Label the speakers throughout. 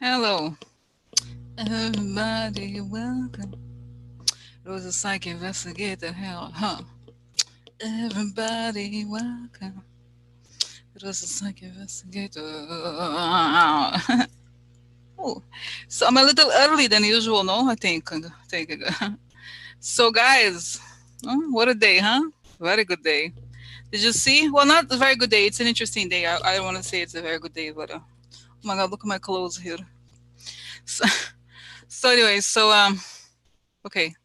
Speaker 1: Hello, everybody. Welcome. It was a psych investigator. Hell, huh? Everybody, welcome. It was a psych investigator. Oh, so I'm a little early than usual, no? I think. So, guys, what a day, huh? Very good day. Did you see? Well, not a very good day. It's an interesting day. I don't want to say it's a very good day, but oh my God, look at my clothes here. So, so anyway, okay.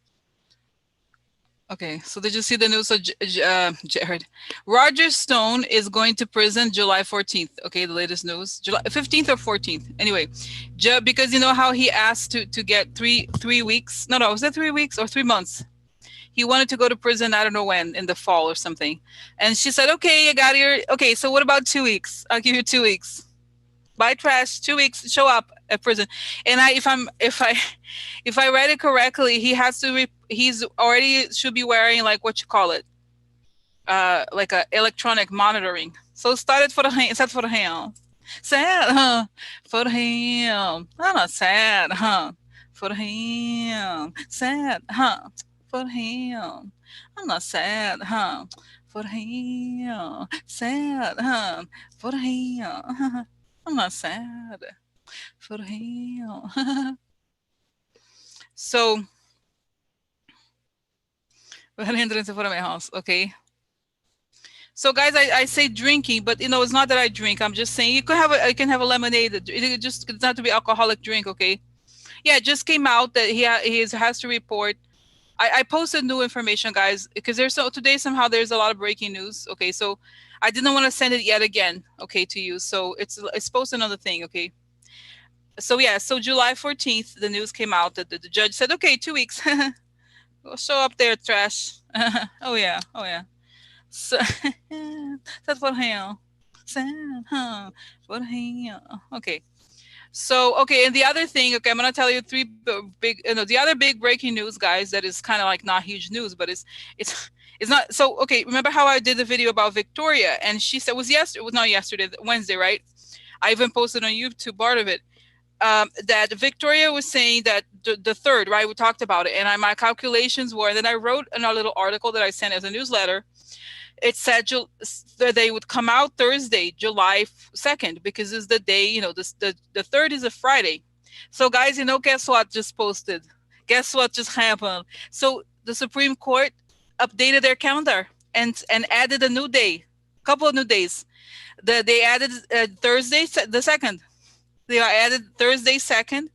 Speaker 1: Okay, so did you see the news of Jared? Roger Stone is going to prison July 14th. Okay, the latest news, July 15th or 14th. Anyway, because you know how he asked to get three weeks. No, was it 3 weeks or 3 months? He wanted to go to prison. I don't know when, in the fall or something. And she said, "Okay, you got here. Okay, so what about 2 weeks? I'll give you 2 weeks. Buy trash. 2 weeks. Show up at prison." And if I read it correctly, he has to. He's already should be wearing like what you call it, like a electronic monitoring. So started for the hand. Sad for him. Sad, huh? For him. I'm not sad, huh? For him. Sad, huh? For him. I'm not sad, huh? For him. Sad, huh? For him. I'm not sad. For him. So, entering for my house, okay? So, guys, I say drinking, but you know it's not that I drink. I'm just saying you can have a lemonade. It's not to be alcoholic drink, okay? Yeah, it just came out that has to report. I posted new information, guys, because today somehow there's a lot of breaking news. Okay, so I didn't want to send it yet again, okay, to you. So it's posted on the thing, okay. So yeah, so July 14th, the news came out that the judge said, okay, 2 weeks. Go show up there, trash. Oh yeah, oh yeah. So that's for him. For him. Okay. So okay, and the other thing, okay, I'm gonna tell you three big, the other big breaking news, guys. That is kind of like not huge news, but it's it's not. So okay, remember how I did the video about Victoria, and she said it was not yesterday, Wednesday, right? I even posted on YouTube part of it. That Victoria was saying that the third, right? We talked about it, and my calculations were. And then I wrote in a little article that I sent as a newsletter. It said that they would come out Thursday, July 2nd, because it's the day. The third is a Friday. So, guys, guess what just posted? Guess what just happened? So the Supreme Court updated their calendar and added a new day, couple of new days. They added Thursday the 2nd. They are added Thursday 2nd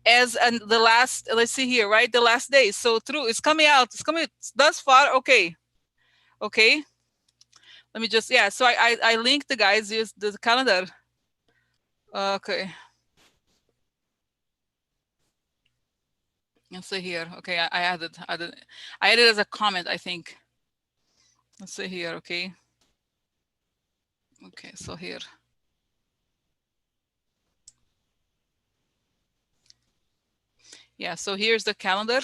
Speaker 1: as the last. Let's see here, right? The last day. So it's coming out. It's coming thus far. Okay, okay. Let me just So I linked the guys use the calendar. Okay. Let's see here. Okay, I added as a comment, I think. Let's see here. Okay. Okay, so here. Yeah, so here's the calendar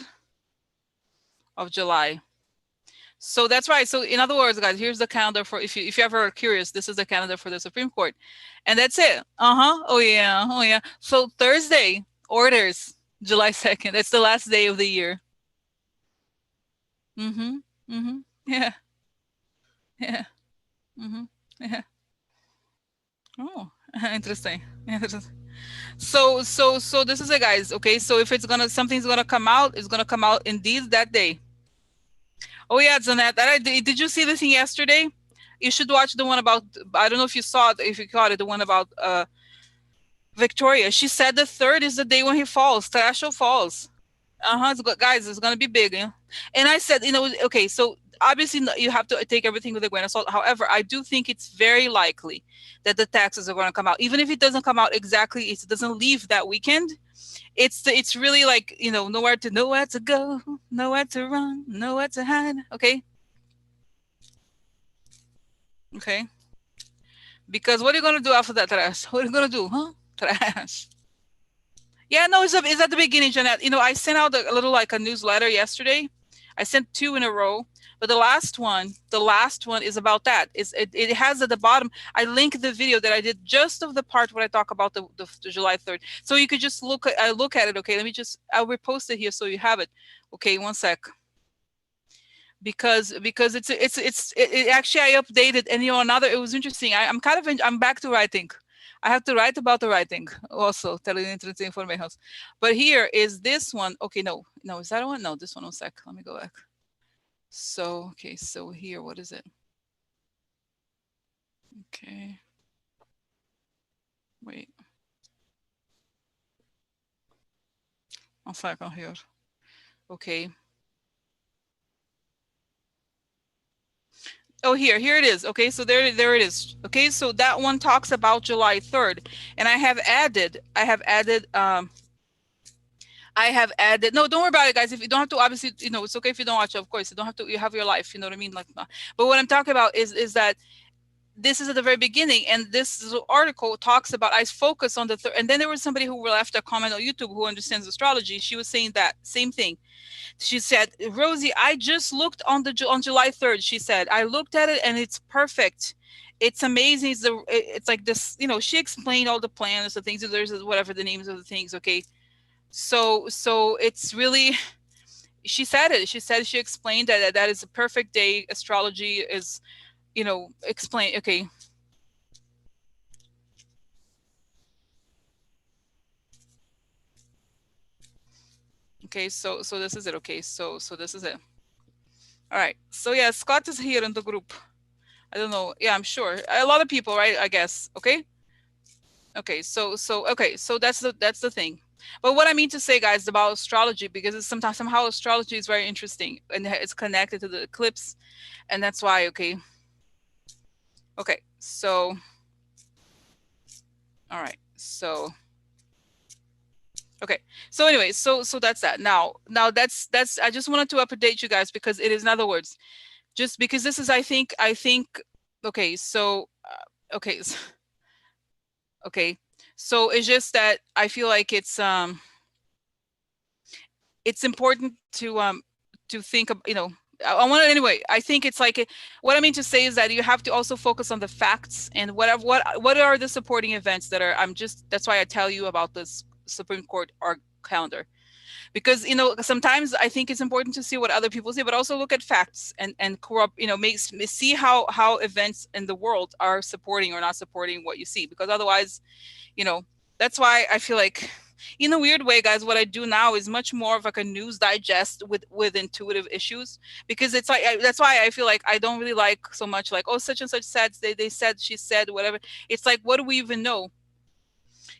Speaker 1: of July. So that's right. So in other words, guys, here's the calendar for if you ever are curious, this is the calendar for the Supreme Court. And that's it. Oh yeah. Oh yeah. So Thursday orders July 2nd. That's the last day of the year. Mhm. Mhm. Yeah. Yeah. Mhm. Yeah. Oh, interesting. Interesting. So this is it, guys. Okay, so if something's gonna come out, it's gonna come out indeed that day. Oh yeah, Zanette, did you see the thing yesterday? You should watch the one about. I don't know if you saw it, if you caught it, the one about Victoria. She said the third is the day when he falls. Tarasho falls. Guys, it's gonna be big. Yeah? And I said, okay, so obviously you have to take everything with a grain of salt. However, I do think it's very likely that the taxes are going to come out, even if it doesn't come out exactly. It doesn't leave that weekend. It's really like nowhere to go, nowhere to run, nowhere to hide. Okay, okay. Because what are you gonna do after that, trash? What are you gonna do, huh? Trash. Yeah, no, it's at the beginning, Jeanette. I sent out a little like a newsletter yesterday. I sent 2 in a row, but the last one is about that. It has at the bottom, I link the video that I did just of the part where I talk about the July 3rd. So you could just look at it. Okay, let me just, I'll repost it here so you have it. Okay, one sec. Because it actually, I updated, and another, it was interesting. I'm back to writing. I have to write about the writing also, information. But here is this one. Okay, no, is that one? No, this one. One sec. Let me go back. So, okay, so here, what is it? Okay. Wait. One second here. Okay. Oh, here it is. Okay, so there it is. Okay, so that one talks about July 3rd, and I have added, no, don't worry about it, guys. If you don't have to, obviously, it's okay if you don't watch it, of course. You don't have to, you have your life, you know what I mean? Like, but what I'm talking about is that this is at the very beginning, and this article talks about, I focus on the third, and then there was somebody who left a comment on YouTube who understands astrology. She was saying that same thing. She said, Rosie, I just looked on July 3rd. She said, I looked at it and it's perfect. It's amazing. It's like this, she explained all the planets, the things, there's whatever the names of the things. Okay. So it's really, she said it. She explained that is a perfect day. Astrology is, explain. Okay. Okay. So this is it. Okay. So this is it. All right. So yeah, Scott is here in the group. I don't know. Yeah, I'm sure. A lot of people, right? I guess. Okay. Okay. So that's the thing. But what I mean to say, guys, about astrology, because it's somehow astrology is very interesting and it's connected to the eclipse, and that's why. Okay. Okay. So. All right. So. Okay. So anyway, so that's that. Now that's I just wanted to update you guys because it is, in other words, just because this is, I think. Okay. So. Okay. Okay. So it's just that I feel like it's important to think of, I want to, anyway, I think it's like, what I mean to say is that you have to also focus on the facts and what are the supporting events that are, that's why I tell you about this Supreme Court or calendar, because sometimes I think it's important to see what other people say, but also look at facts and corrupt, see how events in the world are supporting or not supporting what you see, because otherwise, that's why I feel like, in a weird way, guys, what I do now is much more of like a news digest with intuitive issues, because it's like, that's why I feel like I don't really like so much like, oh, such and such said, they said, she said, whatever. It's like, what do we even know?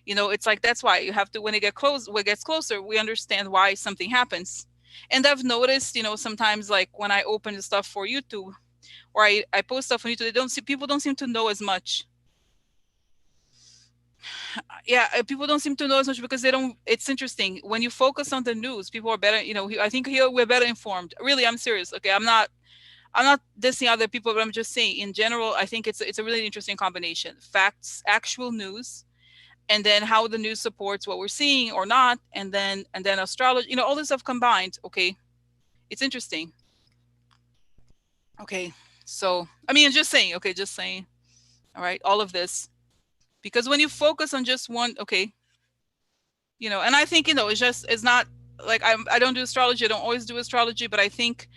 Speaker 1: It's like, that's why you have to, when it gets closer, we understand why something happens. And I've noticed, sometimes like when I open the stuff for YouTube or I post stuff on YouTube, people don't seem to know as much. Yeah, people don't seem to know as much because they don't. It's interesting when you focus on the news, people are better. I think here we're better informed. Really, I'm serious. Okay, I'm not dissing other people, but I'm just saying in general, I think it's a really interesting combination: facts, actual news, and then how the news supports what we're seeing or not, and then astrology. All this stuff combined. Okay, it's interesting. Okay, so I mean, just saying. Okay, just saying. All right, all of this, because when you focus on just one, okay, and I think, it's not like I don't do astrology. I don't always do astrology, but I think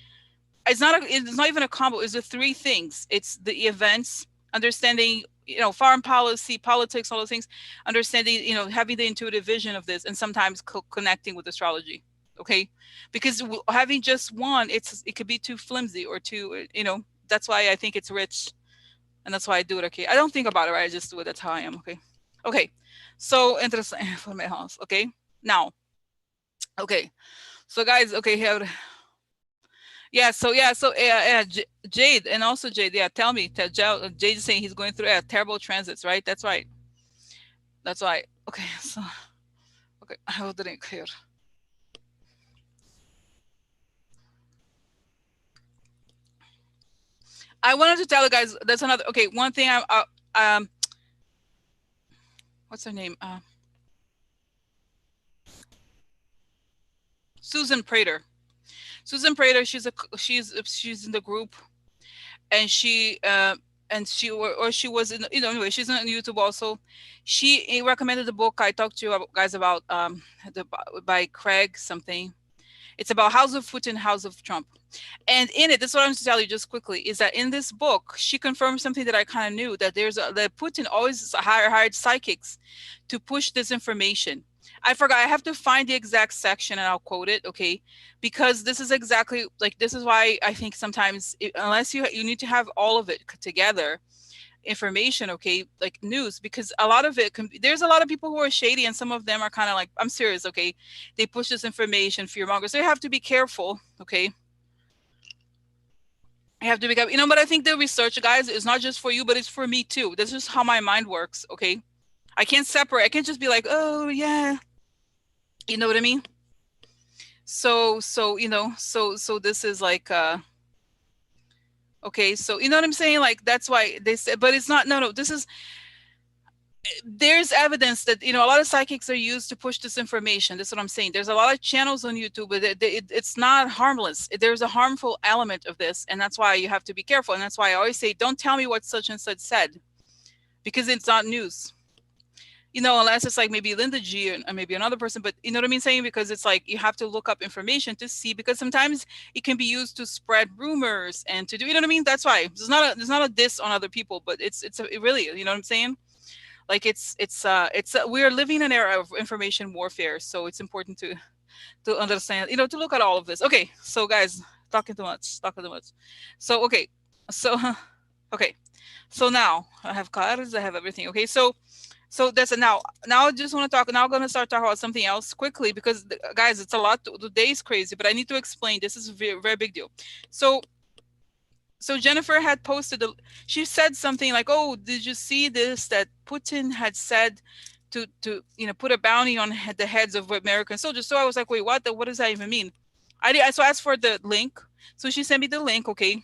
Speaker 1: it's not even a combo. It's the three things. It's the events, understanding, foreign policy, politics, all those things, understanding, having the intuitive vision of this, and sometimes connecting with astrology. Okay, because having just one, it could be too flimsy or too, that's why I think it's rich, and that's why I do it. Okay, I don't think about it, right? I just do it. That's how I am. Okay. Okay. So interesting for my house. Okay. Now, okay. So guys, okay, here. Yeah, so Jade, and also Jade, yeah, tell me, Jade is saying he's going through terrible transits, right? That's right. That's right. Okay, so okay, I will drink here. I wanted to tell you guys, that's another, okay, one thing what's her name? Susan Prater. Susan Prater, she's in the group, and she or she was in, anyway, she's on YouTube also. She recommended the book I talked to you guys about, the by Craig something. It's about House of Putin, House of Trump. And in it, this is what I'm going to tell you just quickly, is that in this book, she confirms something that I kind of knew, that that Putin always hired psychics to push this information. I forgot. I have to find the exact section and I'll quote it, okay? Because this is exactly like, this is why I think sometimes, unless you need to have all of it together, information, okay, like news, because a lot of it there's a lot of people who are shady, and some of them are kind of like, I'm serious, okay, they push this information, fear mongers, so you have to be careful, okay. I have to be careful, but I think the research, guys, is not just for you, but it's for me too. That's just how my mind works, okay. I can't separate. I can't just be like, oh yeah, you know what I mean. So this is like, okay, so you know what I'm saying, like that's why they said, but it's not, no, this is, there's evidence that, a lot of psychics are used to push this information. That's what I'm saying. There's a lot of channels on YouTube, but it's not harmless. There's a harmful element of this, and that's why you have to be careful. And that's why I always say, don't tell me what such and such said, because it's not news. Unless it's like maybe Linda G or maybe another person, but you know what I mean saying, because it's like you have to look up information to see, because sometimes it can be used to spread rumors and to do, you know what I mean. That's why there's not a diss on other people, but it really, you know what I'm saying. Like we are living in an era of information warfare, so it's important to understand, to look at all of this. Okay, so guys, talking too much. So okay, so okay, so now I have cards, I have everything. Okay, so that's it. Now I just want to talk. Now I'm gonna start talking about something else quickly, because guys, it's a lot. The day is crazy, but I need to explain. This is a very, very big deal. So Jennifer had posted, she said something like, "Oh, did you see this? That Putin had said to put a bounty on the heads of American soldiers." So I was like, "Wait, what? What does that even mean?" So I asked for the link. So she sent me the link. Okay.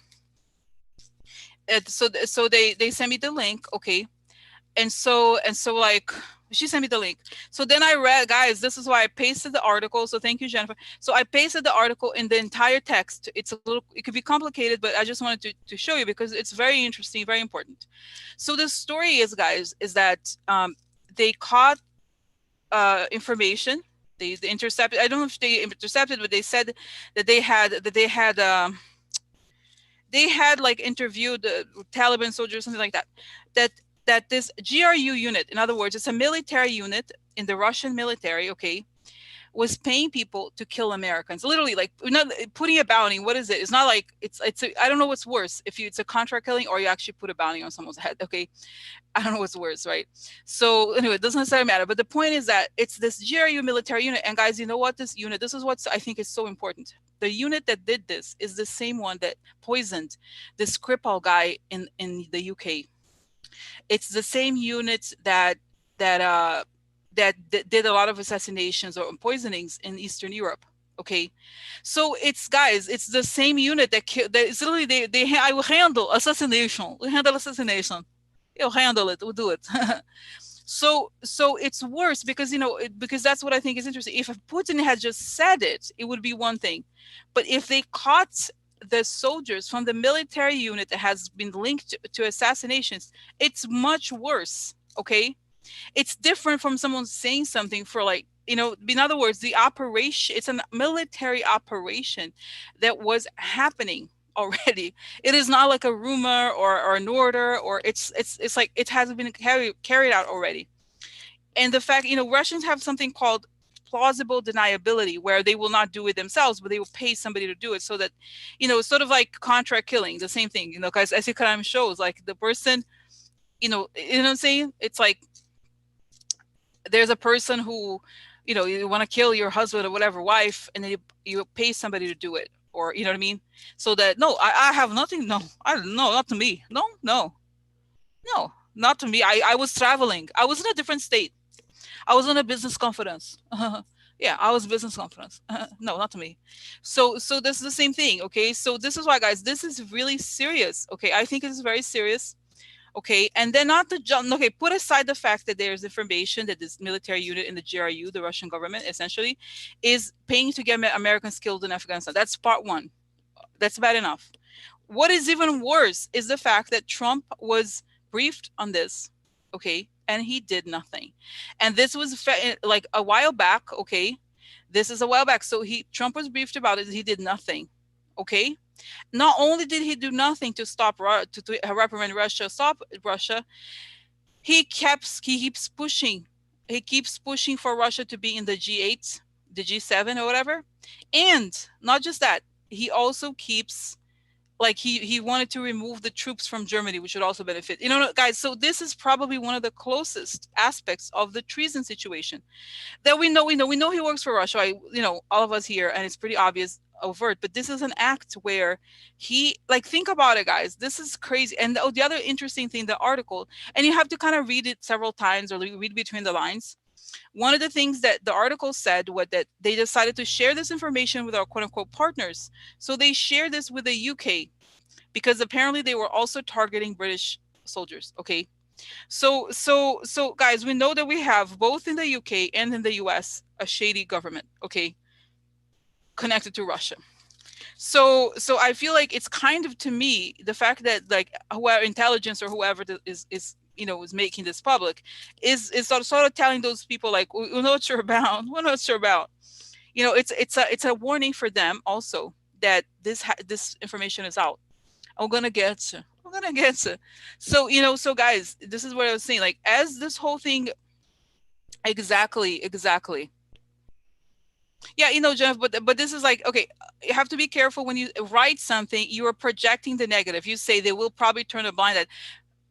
Speaker 1: So they sent me the link. Okay. And so like, she sent me the link. So then I read, guys, this is why I pasted the article. So thank you, Jennifer. So I pasted the article in the entire text. It could be complicated, but I just wanted to show you, because it's very interesting, very important. So the story is, guys, is that they caught information. They intercepted. I don't know if they intercepted, but they said that they had like interviewed the Taliban soldiers, something like that. That this GRU unit, in other words, it's a military unit in the Russian military, okay, was paying people to kill Americans. Literally, like, not putting a bounty. What is it? It's not like I don't know what's worse, if it's a contract killing or you actually put a bounty on someone's head. Okay, I don't know what's worse, right? So anyway, it doesn't necessarily matter. But the point is that it's this GRU military unit. And guys, you know what? This is what I think is so important. The unit that did this is the same one that poisoned the Skripal guy in the UK. It's the same unit that did a lot of assassinations or poisonings in Eastern Europe. Okay, so it's, guys, it's the same unit that it's literally I will handle assassination. We handle assassination. You'll handle it. We'll do it. So it's worse, because because that's what I think is interesting. If Putin had just said it, it would be one thing, but if they caught the soldiers from the military unit that has been linked to assassinations, it's much worse. Okay, it's different from someone saying something for, like, in other words, the operation, it's a military operation that was happening already. It is not like a rumor or an order, or it's like it has been carried out already. And the fact, Russians have something called plausible deniability, where they will not do it themselves, but they will pay somebody to do it, so that, it's sort of like contract killing, the same thing, because as it kind of shows, like, the person, you know what I'm saying? It's like there's a person who, you want to kill your husband or whatever, wife, and then you pay somebody to do it, or, you know what I mean? So that, no, I have nothing. No, I don't know. Not to me. No, not to me. I was traveling. I was in a different state. I was on a business conference. Yeah, I was business conference. No, not to me. So this is the same thing. Okay. So this is why, guys, this is really serious. Okay. I think it is very serious. Okay, and then not to jump. Okay, put aside the fact that there's information that this military unit in the GRU, the Russian government, essentially, is paying to get Americans killed in Afghanistan. That's part one. That's bad enough. What is even worse is the fact that Trump was briefed on this, okay, and he did nothing. And this was like a while back, okay. This is a while back. So Trump was briefed about it. He did nothing, okay. Not only did he do nothing to stop to reprimand Russia, stop Russia, he keeps pushing. He keeps pushing for Russia to be in the G8, the G7 or whatever. And not just that, he also keeps, like, he wanted to remove the troops from Germany, which would also benefit. You know, guys, so this is probably one of the closest aspects of the treason situation that we know he works for Russia. All of us here, and it's pretty obvious, overt, but this is an act where he, like, think about it, guys. This is crazy. And the other interesting thing, the article, and you have to kind of read it several times or read between the lines. One of the things that the article said was that they decided to share this information with our quote unquote partners. So they shared this with the UK because apparently they were also targeting British soldiers. Okay. So guys, we know that we have both in the UK and in the US a shady government, okay, connected to Russia. So I feel like it's kind of, to me, the fact that, like, whoever intelligence or whoever is making this public is sort of telling those people, like, we know what you're about. We know what you're about. It's a warning for them also that this information is out. I'm gonna get you. I'm gonna get you. So guys, this is what I was saying. Like, as this whole thing, exactly. Yeah, Jeff, but this is like, okay, you have to be careful when you write something. You are projecting the negative. You say they will probably turn a blind eye.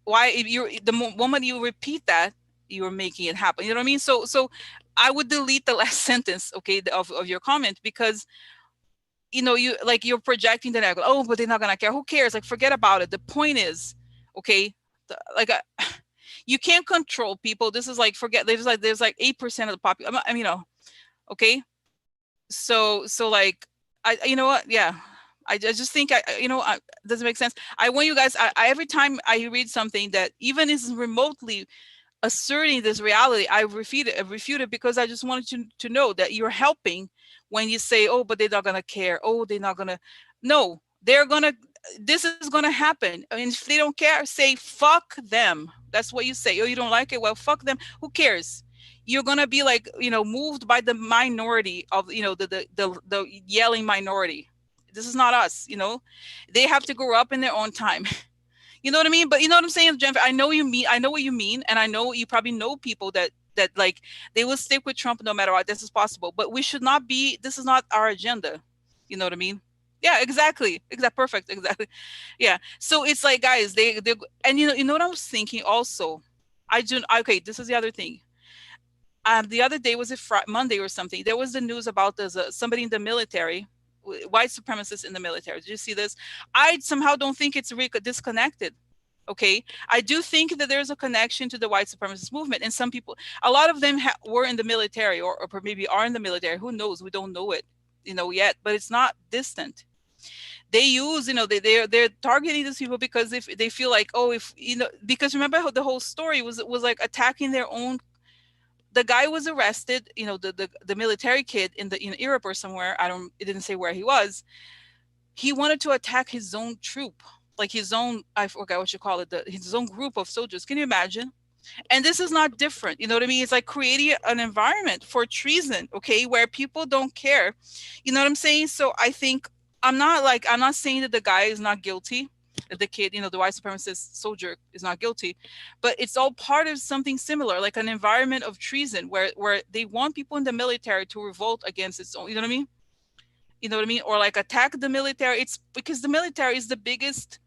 Speaker 1: Why? If the moment you repeat that, you are making it happen. You know what I mean? So I would delete the last sentence, okay, of your comment, because you're projecting the negative. Oh, but they're not gonna care. Who cares? Like, forget about it. The point is, okay, you can't control people. This is like, forget. There's like 8% of the population. I mean, okay. So like, you know what? Yeah. I just think doesn't make sense. I want you guys, every time I read something that even is remotely asserting this reality, I refute it because I just wanted you to know that you're helping when you say, oh, but they're not going to care. Oh, they're not going to. No, this is going to happen. I mean, if they don't care, say, fuck them. That's what you say. Oh, you don't like it? Well, fuck them. Who cares? You're going to be like, moved by the minority of, the yelling minority. This is not us, they have to grow up in their own time. You know what I mean? But you know what I'm saying, Jennifer? I know what you mean. And I know you probably know people that like, they will stick with Trump no matter what. This is possible, but we should not be, this is not our agenda. You know what I mean? Yeah, exactly. Perfect. Exactly. Yeah. So it's like, guys, they and you know what I was thinking also? Okay, this is the other thing. The other day, was it Monday or something? There was the news about somebody in the military, white supremacists in the military. Did you see this? I somehow don't think it's really disconnected. Okay, I do think that there's a connection to the white supremacist movement, and some people, a lot of them were in the military, or maybe are in the military. Who knows? We don't know it, yet. But it's not distant. They use, they're targeting these people because if they feel like, oh, if because remember how the whole story was like attacking their own. The guy was arrested, the military kid in Europe or somewhere. It didn't say where he was. He wanted to attack his own troop, like his own, I forgot what you call it, his own group of soldiers. Can you imagine? And this is not different. You know what I mean? It's like creating an environment for treason, okay, where people don't care. You know what I'm saying? So I think I'm not saying that the guy is not guilty, that the kid, the white supremacist soldier is not guilty, but it's all part of something similar, like an environment of treason where they want people in the military to revolt against its own, you know what I mean? Or like attack the military. It's because the military is the biggest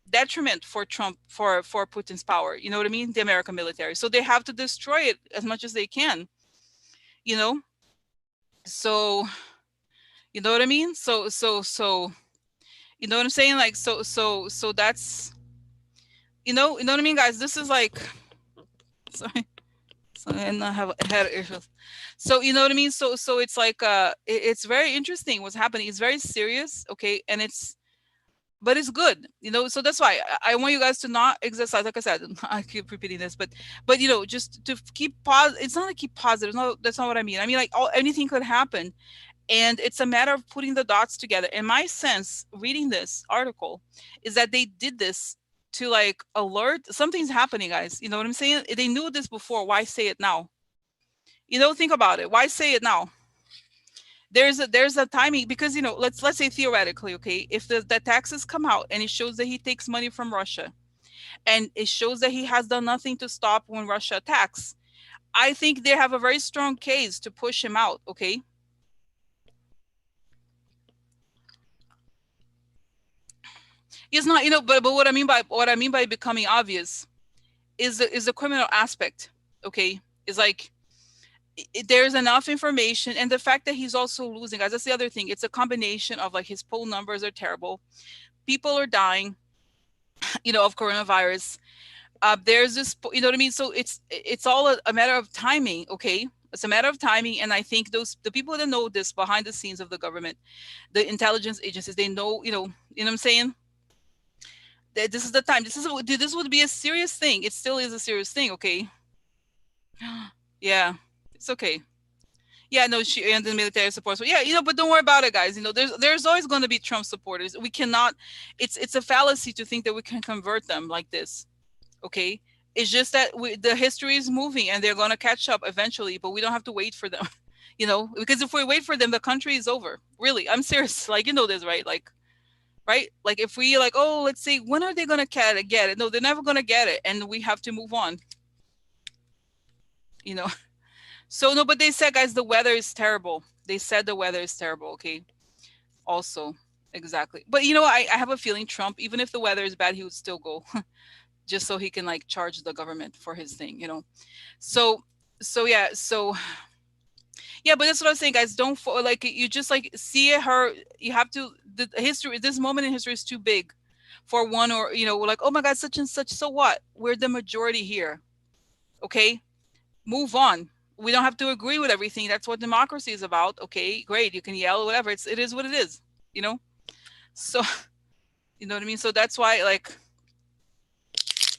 Speaker 1: detriment for Trump, for Putin's power. You know what I mean? The American military. So they have to destroy it as much as they can, so you know what I mean? So you know what I'm saying? Like, so that's, you know what I mean, guys? This is like, sorry, and I have had issues. So you know what I mean? So it's like it's very interesting what's happening. It's very serious, okay? And it's, but it's good, so that's why I want you guys to not exercise, like I said. I keep repeating this, but just to keep it's not to keep positive. No, that's not what I mean. I mean, like, anything could happen, and it's a matter of putting the dots together. In my sense, reading this article, is that they did this to, like, alert something's happening, guys. You know what I'm saying? They knew this before. Why say it now? Think about it. Why say it now? There's a timing, because let's say theoretically, okay, if the taxes come out and it shows that he takes money from Russia, and it shows that he has done nothing to stop when Russia attacks, I think they have a very strong case to push him out. Okay, it's not, but what I mean by becoming obvious is the criminal aspect. Okay, is like, there's enough information, and the fact that he's also losing, guys, that's the other thing. It's a combination of, like, his poll numbers are terrible, people are dying, of coronavirus. There's this, you know what I mean? So it's all a matter of timing. Okay, it's a matter of timing, and I think the people that know this behind the scenes of the government, the intelligence agencies, they know, what I'm saying, that this is the time. This would be a serious thing. It still is a serious thing. Okay. Yeah, it's okay. Yeah, no, she and the military support. So yeah, but don't worry about it, guys. There's always going to be Trump supporters. We cannot. It's a fallacy to think that we can convert them like this. Okay, it's just that the history is moving, and they're going to catch up eventually, but we don't have to wait for them. Because if we wait for them, the country is over. Really, I'm serious. Like, this, right? Like, right? Like, if we, like, oh, let's see, when are they going to get it? No, they're never going to get it, and we have to move on. you know So no, but they said, guys, the weather is terrible. They said the weather is terrible. Okay. Also, exactly. But I have a feeling Trump, even if the weather is bad, he would still go, just so he can, like, charge the government for his thing. So yeah. So yeah, but that's what I was saying, guys. Don't like, you just, like, see her. You have to. The history. This moment in history is too big for one, or like, oh my God, such and such. So what? We're the majority here. Okay, move on. We don't have to agree with everything. That's what democracy is about. Okay, great. You can yell, whatever. It is what it is. So you know what I mean. So that's why, like,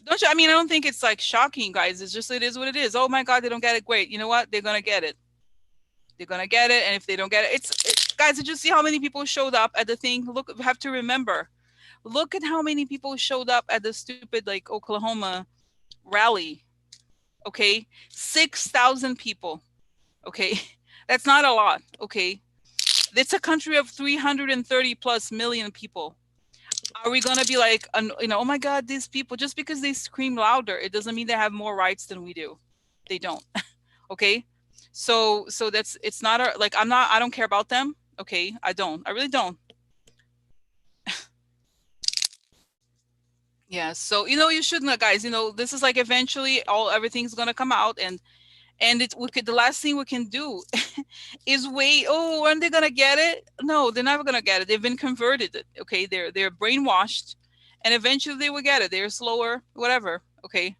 Speaker 1: don't you? I mean, I don't think it's, like, shocking, guys. It's just, it is what it is. Oh my God, they don't get it. Great. You know what? They're gonna get it. They're gonna get it. And if they don't get it, guys. Did you see how many people showed up at the thing? Look, we have to remember. Look at how many people showed up at the stupid, like, Oklahoma rally. Okay, 6,000 people. Okay, that's not a lot. Okay, it's a country of 330 plus million people. Are we gonna be like, oh my God, these people, just because they scream louder, it doesn't mean they have more rights than we do. They don't. Okay, so it's not like, I don't care about them. Okay, I really don't. Yeah, so you shouldn't, guys. This is, like, eventually everything's gonna come out, and the last thing we can do is wait. Oh, when they're gonna get it? No, they're never gonna get it. They've been converted. Okay, they're brainwashed, and eventually they will get it. They're slower, whatever. Okay,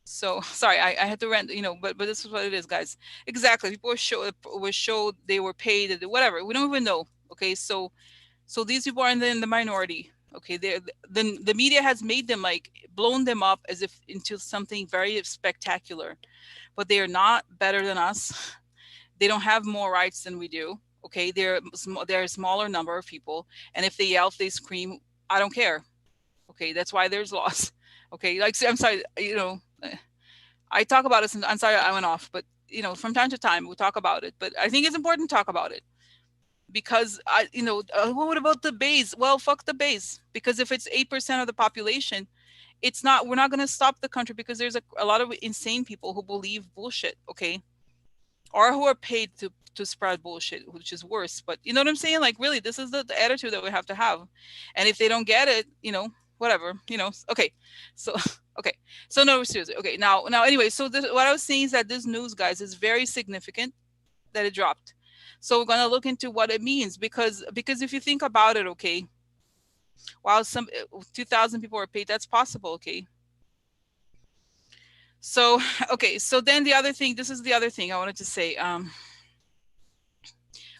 Speaker 1: so sorry, I had to rant. But this is what it is, guys. Exactly. People were showed they were paid, whatever. We don't even know. Okay, so these people are in the minority. Okay, the media has made them, like, blown them up as if into something very spectacular, but they are not better than us. They don't have more rights than we do. Okay, they're a smaller number of people, and if they yell, if they scream, I don't care. Okay, that's why there's laws. Okay, like, I'm sorry, I talk about it. I'm sorry I went off, but from time to time we talk about it. But I think it's important to talk about it, because what about the base? Well, fuck the base, because if it's 8% of the population, we're not going to stop the country, because there's a lot of insane people who believe bullshit. Okay, or who are paid to spread bullshit, which is worse. But you know what I'm saying? Like, really, this is the attitude that we have to have. And if they don't get it, whatever, okay. So okay, so no, seriously. Okay, now anyway, so what I was saying is that this news, guys, is very significant that it dropped. So we're going to look into what it means, because if you think about it, okay, while some 2,000 people are paid, that's possible. Okay, so okay, so then the other thing, this is the other thing I wanted to say.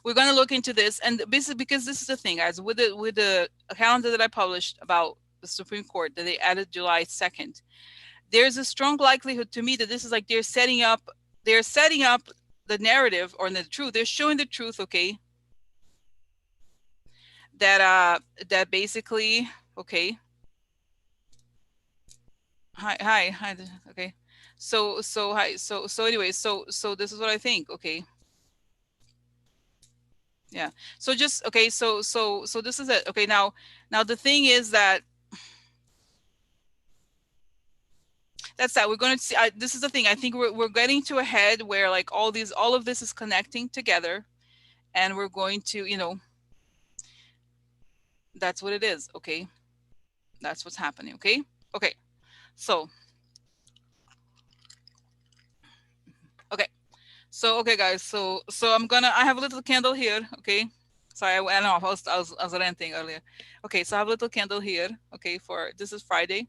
Speaker 1: we're going to look into this, and basically because this is the thing, guys, with the calendar that I published about the Supreme Court that they added July 2nd, there's a strong likelihood to me that this is like they're setting up the narrative or the truth. They're showing the truth, okay? That basically, okay. Hi. Okay. Hi. Anyway, so this is what I think, okay? Yeah. So just okay, so this is it. Okay, now the thing is that that's that we're going to see this is the thing. I think we're getting to a head where like all of this is connecting together, and we're going to, that's what it is, okay? That's what's happening, okay? Okay. So, okay. So, okay guys, so I have a little candle here, okay? Sorry, I know I was ranting earlier. Okay, so I have a little candle here, okay, for this is Friday.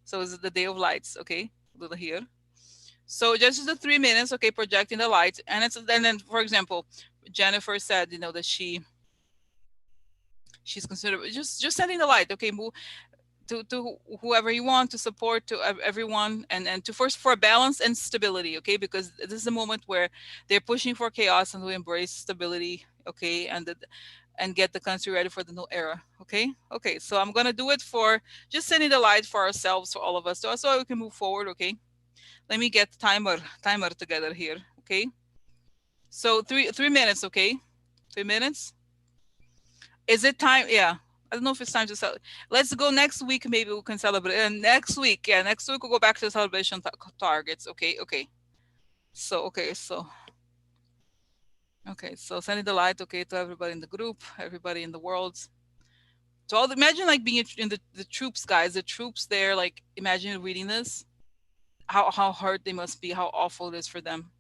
Speaker 1: So this is the day of lights, okay? A little here. So just the 3 minutes, okay, projecting the light. And then for example, Jennifer said, that she's considered just setting the light, okay, move to whoever you want, to support to everyone, and to force for balance and stability, okay, because this is a moment where they're pushing for chaos and we embrace stability, okay, and get the country ready for the new era, okay. So I'm gonna do it for just setting the light for ourselves, for all of us, so we can move forward, okay. Let me get timer together here, okay. So 3 minutes, okay. 3 minutes. Is it time? Yeah. I don't know if it's time to celebrate. Let's go next week. Maybe we can celebrate. And next week, yeah, next week we'll go back to the celebration targets. Okay, okay. So, okay. So sending the light, okay, to everybody in the group, everybody in the world. So imagine like being in the troops, guys. The troops there, like imagine reading this. How hard they must be. How awful it is for them.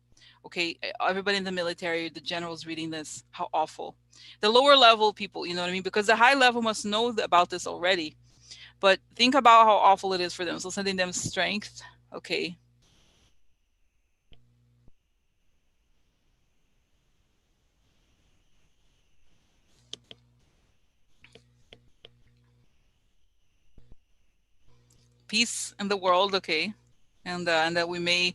Speaker 1: Okay, everybody in the military, the generals reading this, how awful. The lower level people, you know what I mean? Because the high level must know about this already. But think about how awful it is for them. So sending them strength, okay. Peace in the world, okay. And that we may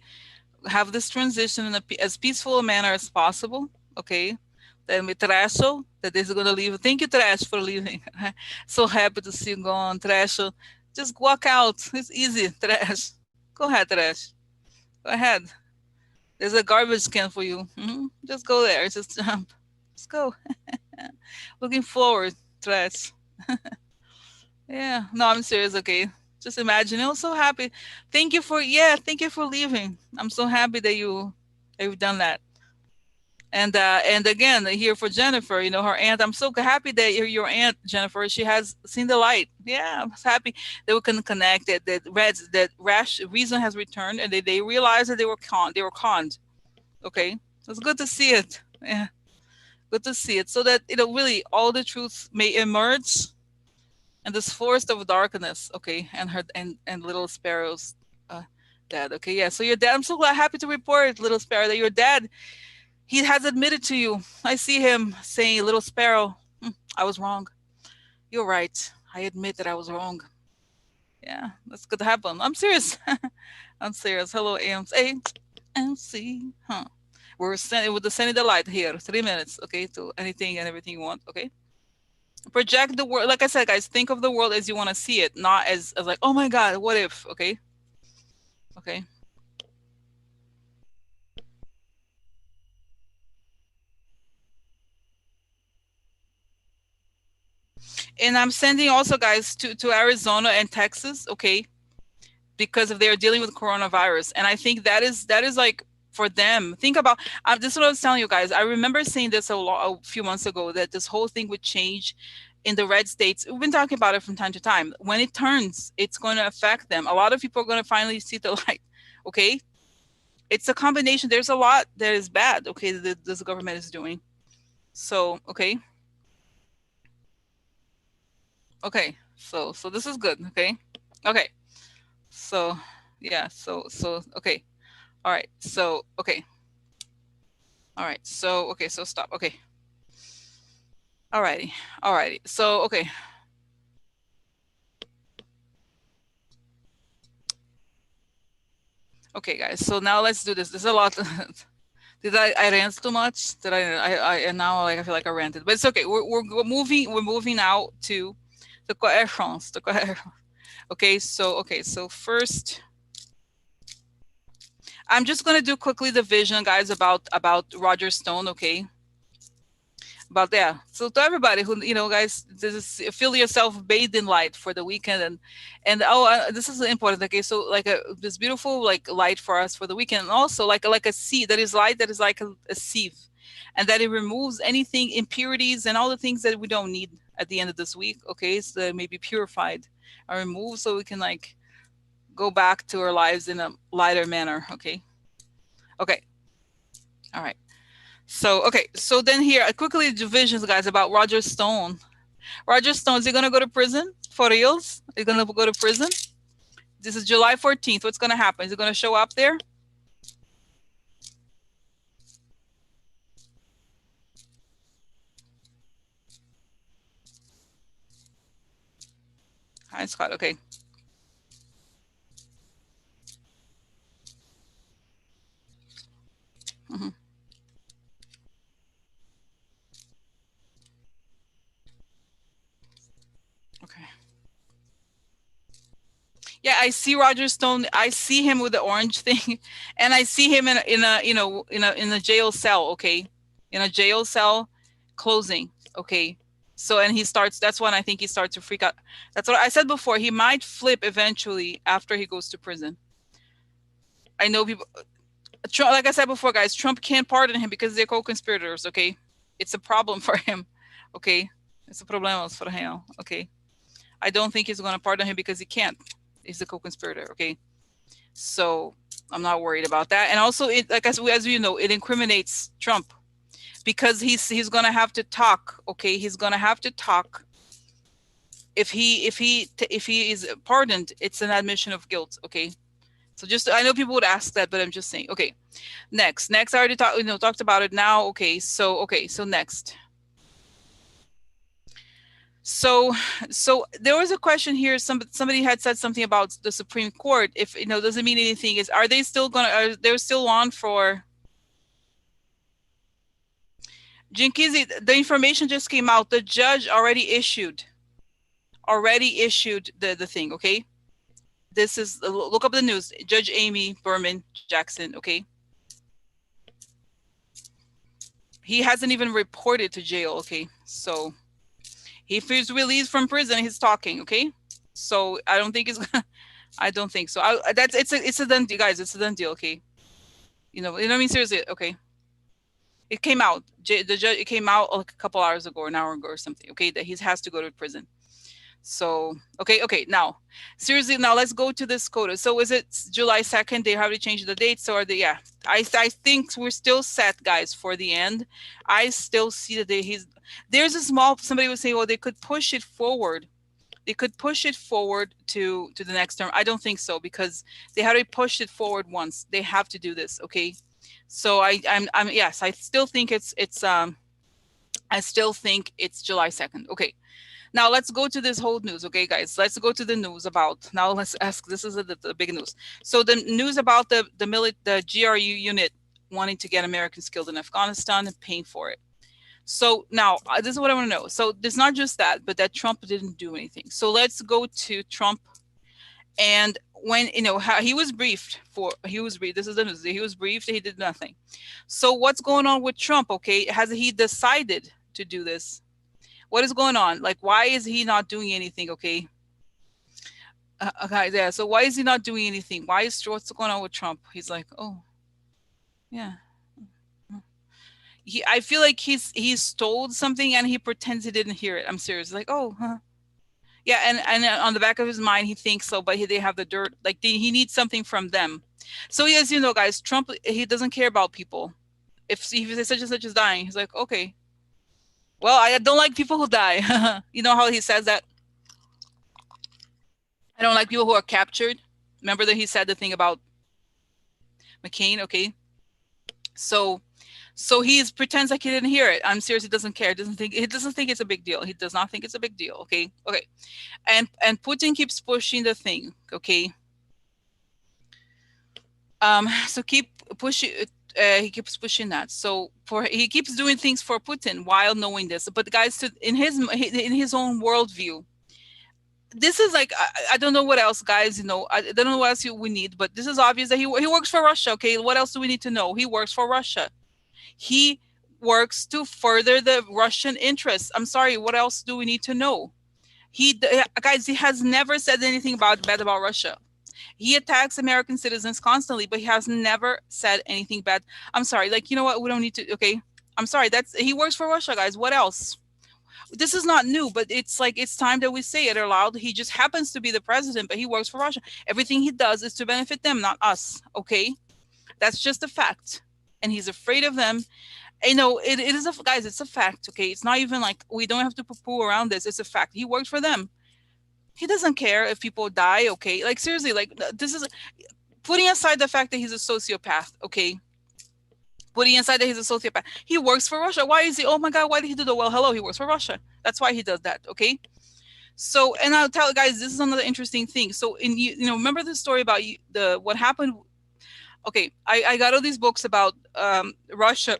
Speaker 1: have this transition in as peaceful a manner as possible, okay. Then with Trasho, that is going to leave. Thank you, Trash, for leaving. So happy to see you gone, Trasho. Just walk out. It's easy, Trash. Go ahead, Trash. Go ahead. There's a garbage can for you. Just go there. Just jump. Let's go. Looking forward, Trash. Yeah. No, I'm serious. Okay. Just imagine. I'm so happy. Thank you for leaving. I'm so happy that you've done that. And again here for Jennifer, her aunt. I'm so happy that your aunt Jennifer, she has seen the light. Yeah, I'm happy that we can connect, that rash reason has returned, and they realized that they were conned. Okay, it's good to see it. Yeah, good to see it, so that really all the truth may emerge in this forest of darkness. Okay, and her and little sparrows. Dad. Okay, yeah. So your dad. I'm so glad, happy to report, little sparrow, that your dad, he has admitted to you. I see him saying, "Little sparrow, I was wrong. You're right. I admit that I was wrong." Yeah, that's good to happen. I'm serious. I'm serious. Hello, AMC. AMC. Huh. We're sending with the sending the light here. 3 minutes, okay, to anything and everything you want, okay? Project the world. Like I said, guys, think of the world as you want to see it, not as like, oh my God, what if, okay? Okay. And I'm sending also, guys, to Arizona and Texas, okay? Because if they're dealing with coronavirus. And I think that is like for them. Think about this is what I was telling you guys. I remember saying this a few months ago, that this whole thing would change in the red states. We've been talking about it from time to time. When it turns, it's going to affect them. A lot of people are going to finally see the light. Okay, it's a combination. There's a lot that is bad. Okay, that this government is doing. So so this is good. Okay. So yeah. Okay. All right. So okay. All right. So okay. So stop. Okay. Alrighty, alrighty. So okay. Okay, guys. So now let's do this. There's a lot. Did I rant too much? Did I and now like I feel like I ranted, but it's okay. We're moving. We're moving now to the coercions. The coercions. Okay. So first, I'm just gonna do quickly the vision, guys, about Roger Stone. Okay, about that. So to everybody who guys, this is feel yourself bathed in light for the weekend, and this is important. Okay, so like this beautiful like light for us for the weekend, and also like a sea that is light that is like a sieve, and that it removes anything impurities and all the things that we don't need at the end of this week. Okay, so that may be purified or removed, so we can like go back to our lives in a lighter manner. Okay, all right. So okay, so then here quickly divisions, guys, about Roger Stone. Roger Stone, is he gonna go to prison for reals? He's gonna go to prison. This is July 14th. What's gonna happen? Is he gonna show up there? Hi, Scott. Okay. Hmm. Okay. Yeah, I see Roger Stone. I see him with the orange thing, and I see him in a in a jail cell. Okay, in a jail cell, closing. Okay, so and he starts. That's when I think he starts to freak out. That's what I said before. He might flip eventually after he goes to prison. I know people. Trump, like I said before, guys, Trump can't pardon him because they're co-conspirators. Okay, it's a problem for him. Okay, it's a problem for him. Okay, I don't think he's going to pardon him because he can't. He's a co-conspirator. Okay, so I'm not worried about that. And also, it like as you know, it incriminates Trump because he's going to have to talk. Okay, he's going to have to talk. If he is pardoned, it's an admission of guilt. Okay, so just I know people would ask that, but I'm just saying. Okay, next I already talked about it now. Okay, so next. So there was a question here. Somebody had said something about the Supreme Court. If doesn't mean anything. Are they still gonna? Are they still on for Jinkizi? The information just came out. The judge already issued the thing. Okay, this is look up the news. Judge Amy Berman Jackson. Okay, he hasn't even reported to jail. Okay, so if he's released from prison, he's talking. Okay, so I don't think he's gonna. I don't think so. It's a done deal, guys. It's a done deal. Okay, what I mean. Seriously. Okay, it came out. The judge. It came out like a couple hours ago, or an hour ago, or something. Okay, that he has to go to prison. So okay. Now, seriously, now let's go to this quota. So is it July 2nd? They already changed the date. So are they? Yeah, I think we're still set, guys, for the end. I still see that there's a small. Somebody was saying, well, they could push it forward. They could push it forward to the next term. I don't think so because they already pushed it forward once. They have to do this. Okay, so I'm yes, I still think I still think it's July 2nd. Okay. Now let's go to this whole news, okay, guys. Let's go to the news about. Now let's ask. This is the big news. So the news about the GRU unit wanting to get Americans killed in Afghanistan and paying for it. So now this is what I want to know. So it's not just that, but that Trump didn't do anything. So let's go to Trump. And when how he was briefed. This is the news. He was briefed. He did nothing. So what's going on with Trump? Okay, has he decided to do this? What is going on? Like, why is he not doing anything? Okay. Okay, yeah. So why is he not doing anything? What's going on with Trump? He's like, oh, yeah. I feel like he's told something and he pretends he didn't hear it. I'm serious. Like, oh, huh. Yeah, and on the back of his mind, he thinks so, but they have the dirt. Like he needs something from them. So as you know, guys, Trump, he doesn't care about people. If they such and such is dying, he's like, okay, well, I don't like people who die. You know how he says that? I don't like people who are captured. Remember that he said the thing about McCain? Okay, so So he pretends like he didn't hear it. I'm serious. He doesn't care. He doesn't think it's a big deal. He does not think it's a big deal. Okay. Okay. And Putin keeps pushing the thing. Okay. So keep pushing. He keeps pushing that. So he keeps doing things for Putin while knowing this. But guys, in his own worldview, this is like I don't know what else, guys. You know, I don't know what else we need. But this is obvious that he works for Russia. Okay, what else do we need to know? He works for Russia. He works to further the Russian interests. I'm sorry. What else do we need to know? Guys, he has never said anything bad about Russia. He attacks American citizens constantly, but he has never said anything bad. I'm sorry. Like, you know what? We don't need to. Okay. I'm sorry. He works for Russia, guys. What else? This is not new, but it's like it's time that we say it aloud. He just happens to be the president, but he works for Russia. Everything he does is to benefit them, not us. Okay. That's just a fact. And he's afraid of them. You know, it is guys, it's a fact. Okay. It's not even like we don't have to poo-poo around this. It's a fact. He works for them. He doesn't care if people die. Okay. Like, seriously, like, this is putting aside the fact that he's a sociopath. Okay. Putting aside that he's a sociopath. He works for Russia. Why is he? Oh my God. Why did he do that? Well, hello. He works for Russia. That's why he does that. Okay. So, and I'll tell you guys, this is another interesting thing. So, you know, remember the story about what happened? Okay. I got all these books about Russia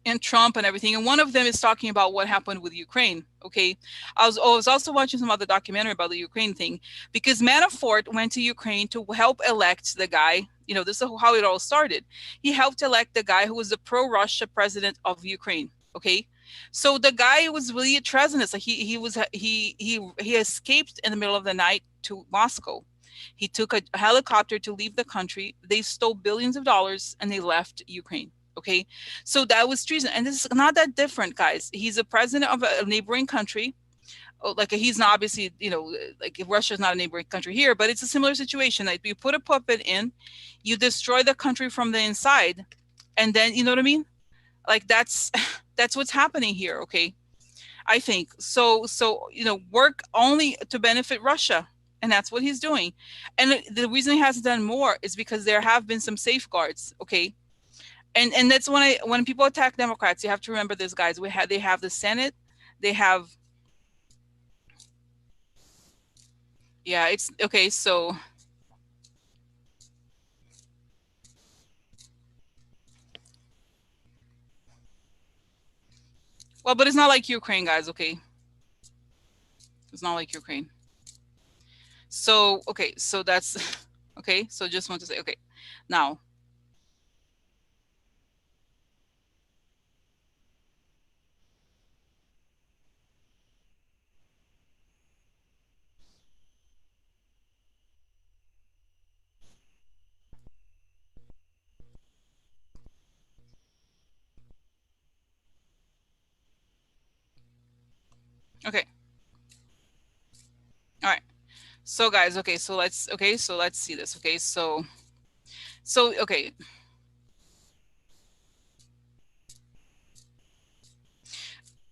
Speaker 1: and Trump and everything. And one of them is talking about what happened with Ukraine. Okay. I was also watching some other documentary about the Ukraine thing, because Manafort went to Ukraine to help elect the guy. You know, this is how it all started. He helped elect the guy who was the pro-Russia president of Ukraine. Okay. So the guy was really a treasonous. Like he escaped in the middle of the night to Moscow. He took a helicopter to leave the country. They stole billions of dollars and they left Ukraine. Okay, so that was treason, and this is not that different, guys. He's a president of a neighboring country. Like, he's not, obviously, you know, like Russia is not a neighboring country here, but it's a similar situation. Like, you put a puppet in, you destroy the country from the inside, and then, you know what I mean? Like, that's what's happening here. Okay, I think so. You know, work only to benefit Russia, and that's what he's doing. And the reason he hasn't done more is because there have been some safeguards. Okay. And that's when people attack Democrats, you have to remember this, guys. They have the Senate, they have, yeah, it's okay. So, well, but it's not like Ukraine, guys. Okay, it's not like Ukraine. So, okay, so that's okay. So just want to say, okay, now. Okay. All right. So, guys, okay, so let's see this. Okay, so okay.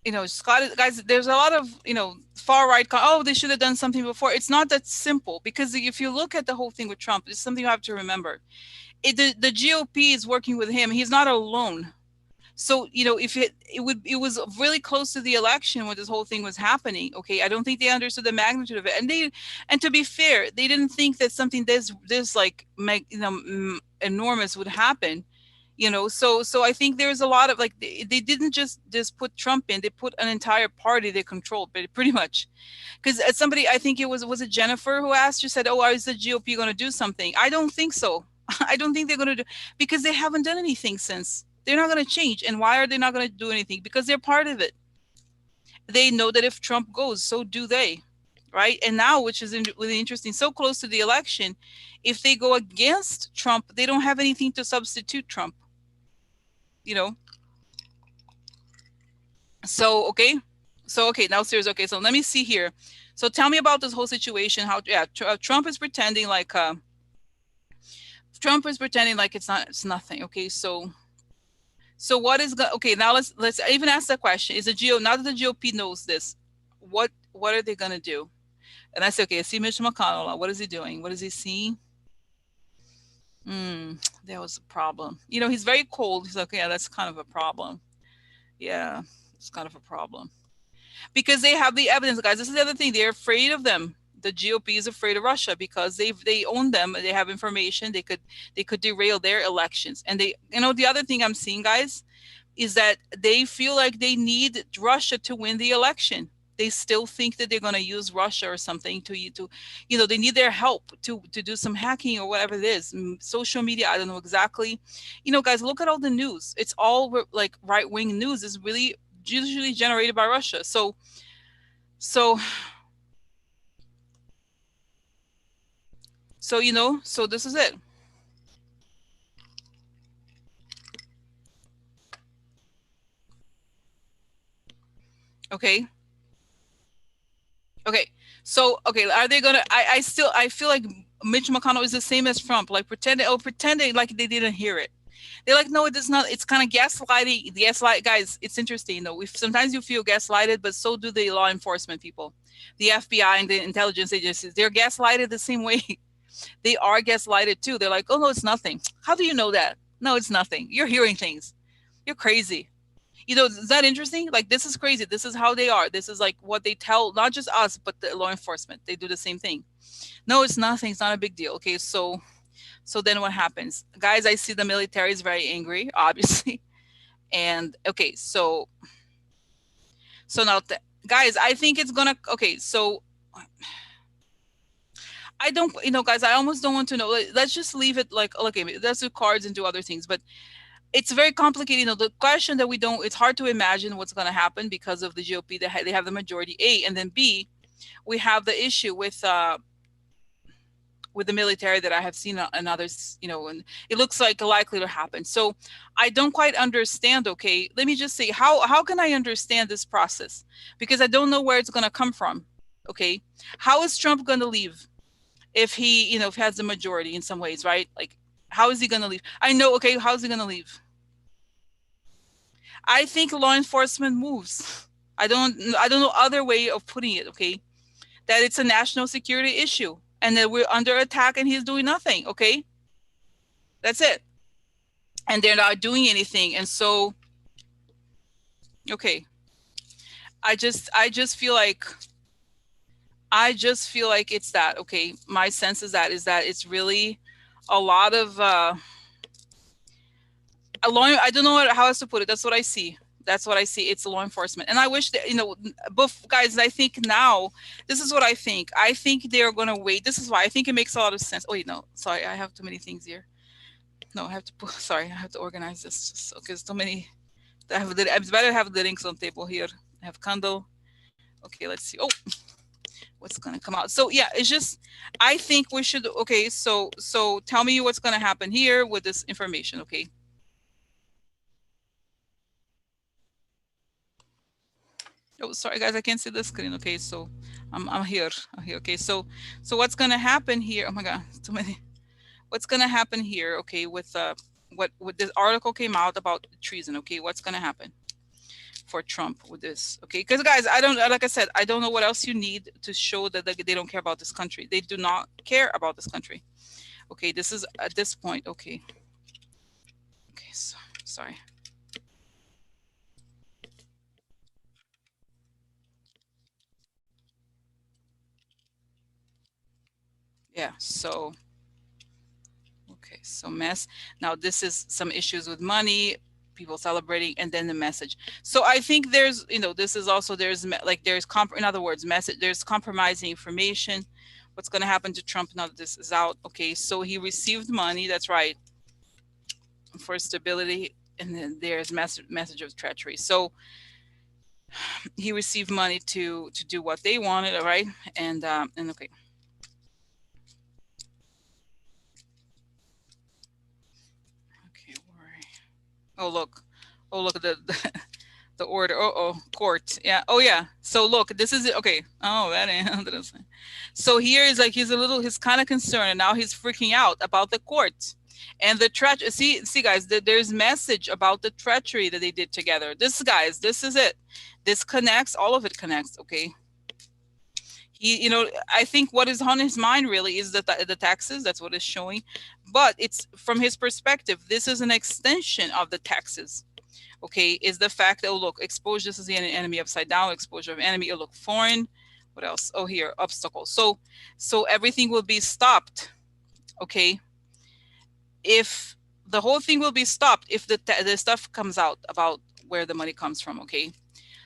Speaker 1: You know, Scott, guys, there's a lot of, you know, far right. Oh, they should have done something before. It's not that simple, because if you look at the whole thing with Trump, it's something you have to remember. The GOP is working with him. He's not alone. So, you know, if it was really close to the election when this whole thing was happening. Okay, I don't think they understood the magnitude of it, and to be fair, they didn't think that something this like, you know, enormous would happen. You know, so I think there's a lot of, like, they didn't just put Trump in. They put an entire party they controlled, but pretty much. Because somebody, I think it was it Jennifer who asked, you said, oh, is the GOP going to do something? I don't think so. I don't think they're going to do, because they haven't done anything since. They're not going to change. And why are they not going to do anything? Because they're part of it. They know that if Trump goes, so do they. Right. And now, which is really interesting, so close to the election, if they go against Trump, they don't have anything to substitute Trump. You know? So, okay. So, okay, now serious. Okay, so let me see here. So tell me about this whole situation. How, yeah, Trump is pretending like, it's nothing. Okay, so what is okay? Now let's even ask the question: is now that the GOP knows this, what are they gonna do? And I say, okay, I see Mitch McConnell. What is he doing? What is he seeing? That was a problem. You know, he's very cold. He's like, yeah, that's kind of a problem. Yeah, it's kind of a problem. Because they have the evidence, guys. This is the other thing. They're afraid of them. The GOP is afraid of Russia because they own them. They have information. They could derail their elections. And they, you know, the other thing I'm seeing, guys, is that they feel like they need Russia to win the election. They still think that they're going to use Russia or something to, you know, they need their help to do some hacking or whatever it is. Social media, I don't know exactly. You know, guys, look at all the news. It's all like right wing news is really usually generated by Russia. So you know, so this is it. Okay. Okay. So okay, are they gonna I feel like Mitch McConnell is the same as Trump, like pretending like they didn't hear it. They're like, no, it is not. It's kind of gaslighting. Gaslight, guys. It's interesting though. If sometimes you feel gaslighted, but so do the law enforcement people, the FBI and the intelligence agencies. They're gaslighted the same way. They are gaslighted too. They're like, oh no, it's nothing. How do you know that? No, it's nothing. You're hearing things. You're crazy. You know, is that interesting? Like, this is crazy. This is how they are. This is like what they tell not just us, but the law enforcement. They do the same thing. No, it's nothing. It's not a big deal. Okay, so then what happens, guys? I see the military is very angry, obviously. And okay, so now, guys, I think it's gonna. Okay, so I don't, you know, guys, I almost don't want to know. Let's just leave it like, okay, let's do cards and do other things. But it's very complicated. You know, the question that we don't, it's hard to imagine what's going to happen because of the GOP. They have the majority, A, and then B, we have the issue with the military that I have seen and others, you know, and it looks like likely to happen. So I don't quite understand. Okay, let me just say, how can I understand this process? Because I don't know where it's going to come from. Okay, how is Trump going to leave if he, you know, if he has the majority in some ways, right? Like, how is he going to leave? I know. Okay, how is he going to leave? I think law enforcement moves. I don't know other way of putting it. Okay, that it's a national security issue and that we're under attack and he's doing nothing. Okay, that's it. And they're not doing anything. And so, okay, I just feel like it's that. Okay, my sense is that it's really a lot of I don't know how else to put it. That's what I see. That's what I see. It's law enforcement. And I wish that, you know, guys, I think now, this is what I think. I think they're going to wait. This is why I think it makes a lot of sense. Oh, wait, no, sorry. I have too many things here. No, I have to put, sorry, I have to organize this. Just, okay, there's too many. It's better to have the links on table here. I have candle. Okay, let's see. Oh, what's going to come out? So yeah, it's just, I think we should, okay, so tell me what's going to happen here with this information, okay? Oh, sorry guys, I can't see the screen. Okay, so I'm here. Okay, so what's gonna happen here? Oh my God, too many. What's gonna happen here? Okay, with what this article came out about treason. Okay, what's gonna happen for Trump with this? Okay, because guys, I don't, like I said, I don't know what else you need to show that they don't care about this country. They do not care about this country. Okay, this is at this point. Okay. Okay, so sorry. Yeah, so okay, so mess. Now this is some issues with money, people celebrating, and then the message. So I think there's, you know, this is also, there's like, in other words, message, there's compromising information. What's going to happen to Trump now that this is out? Okay, so he received money, that's right, for stability, and then there's message of treachery. So he received money to do what they wanted, all right, and okay. Okay, oh look, at the order. Court. Yeah. Oh yeah. So look, this is it. Okay. Oh, that ain't interesting. So here is like, he's kind of concerned, and now he's freaking out about the court and the treachery. See guys, there's message about the treachery that they did together. This, guys, this is it. This connects. All of it connects. Okay. He, I think what is on his mind really is the taxes. That's what it's showing. But it's from his perspective, this is an extension of the taxes. Okay, is the fact that, oh, look, exposure, this is the enemy upside down, exposure of enemy, oh, look, foreign. What else? Oh, here, obstacle. So everything will be stopped. Okay, if the whole thing will be stopped if the stuff comes out about where the money comes from. Okay,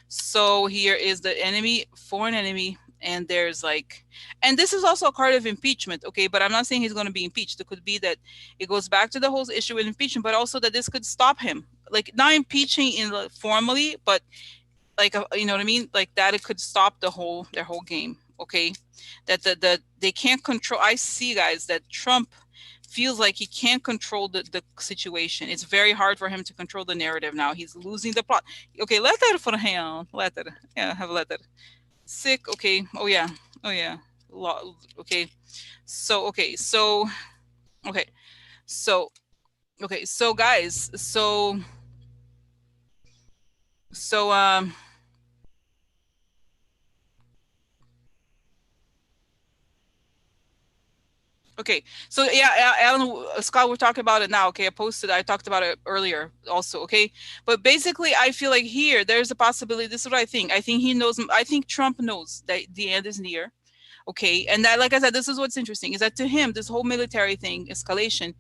Speaker 1: so here is the enemy, foreign enemy, and there's like, and this is also a card of impeachment. Okay, but I'm not saying he's going to be impeached. It could be that it goes back to the whole issue with impeachment, but also that this could stop him, like not impeaching in formally, but like you know what I mean, like that it could stop their whole game. Okay, that they can't control. I see, guys, that Trump feels like he can't control the situation. It's very hard for him to control the narrative now. He's losing the plot. Okay, letter for him. Letter. Yeah, have a letter. Sick. Okay. Oh yeah. Oh yeah. Okay. So okay. So okay. So okay. So guys. So okay, so yeah, Alan, Scott, we're talking about it now. Okay, I talked about it earlier also. Okay, but basically, I feel like here there's a possibility. This is what I think. I think he knows. I think Trump knows that the end is near. Okay, and that, like I said, this is what's interesting is that to him, this whole military thing, escalation,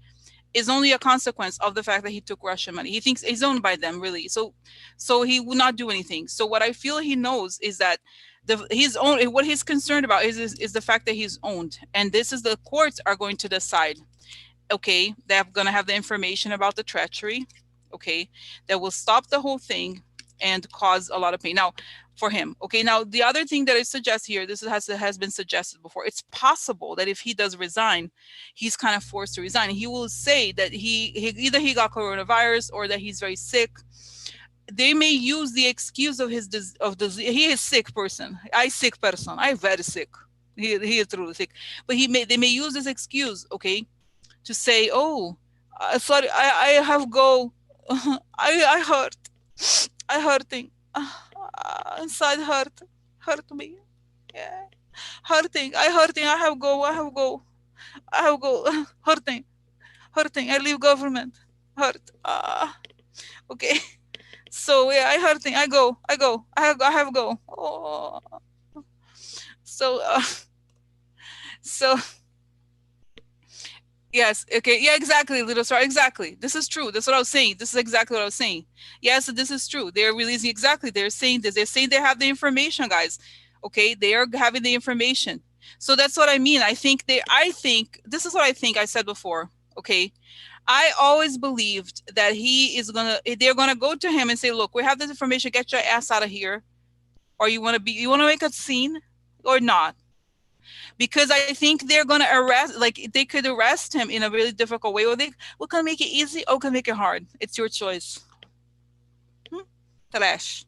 Speaker 1: is only a consequence of the fact that he took Russian money. He thinks he's owned by them, really. So he will not do anything. So what I feel he knows is that his own, what he's concerned about is the fact that he's owned, and this is the courts are going to decide. Okay, they're going to have the information about the treachery. Okay, that will stop the whole thing and cause a lot of pain. Now, for him. Okay, now the other thing that I suggest here, this has been suggested before. It's possible that if he does resign, he's kind of forced to resign. He will say that he either he got coronavirus or that he's very sick. They may use the excuse of his he is sick person. I sick person. I very sick. He is truly sick. But they may use this excuse, okay, to say, oh, sorry, I have go, I hurt, I hurting, inside hurt me, yeah, hurting, I hurting, I have go, hurting, I leave government, hurt, okay, so yeah, I hurting, I go, I have go, oh, so so. Yes. Okay. Yeah. Exactly. Little star. Exactly. This is true. That's what I was saying. This is exactly what I was saying. Yes. This is true. They're releasing exactly. They're saying this. They're saying they have the information, guys. Okay. They are having the information. So that's what I mean. I think this is what I think I said before. Okay. I always believed that they're gonna go to him and say, look, we have this information. Get your ass out of here. Or you want to make a scene or not? Because I think they're going to arrest, like they could arrest him in a really difficult way, or they can make it easy or can make it hard. It's your choice. Trash.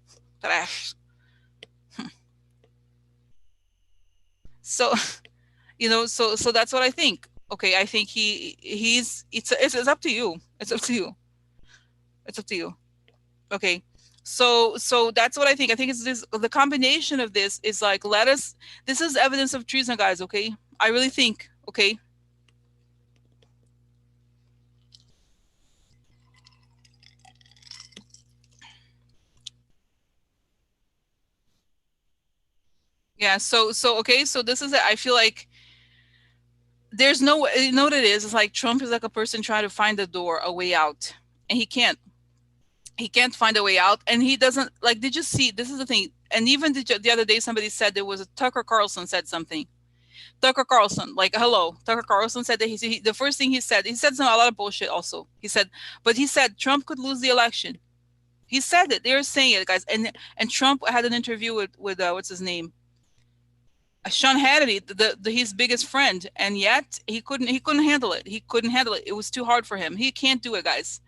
Speaker 1: So, so that's what I think. Okay, I think it's up to you. It's up to you. It's up to you. Okay. So that's what I think. I think it's the combination of this is like, this is evidence of treason, guys. Okay. I really think. Okay. Yeah. Okay. So this is it. I feel like there's no, you know what it is? It's like Trump is like a person trying to find a way out, and he can't. He can't find a way out, and he doesn't, like, did you see, this is the thing, and even the other day somebody said there was Tucker Carlson said something. Tucker Carlson, like, hello, Tucker Carlson said that the first thing he said a lot of bullshit also. He said Trump could lose the election. He said it. They're saying it, guys. And Trump had an interview with what's his name? Sean Hannity, his biggest friend, and yet he couldn't handle it. He couldn't handle it. It was too hard for him. He can't do it, guys.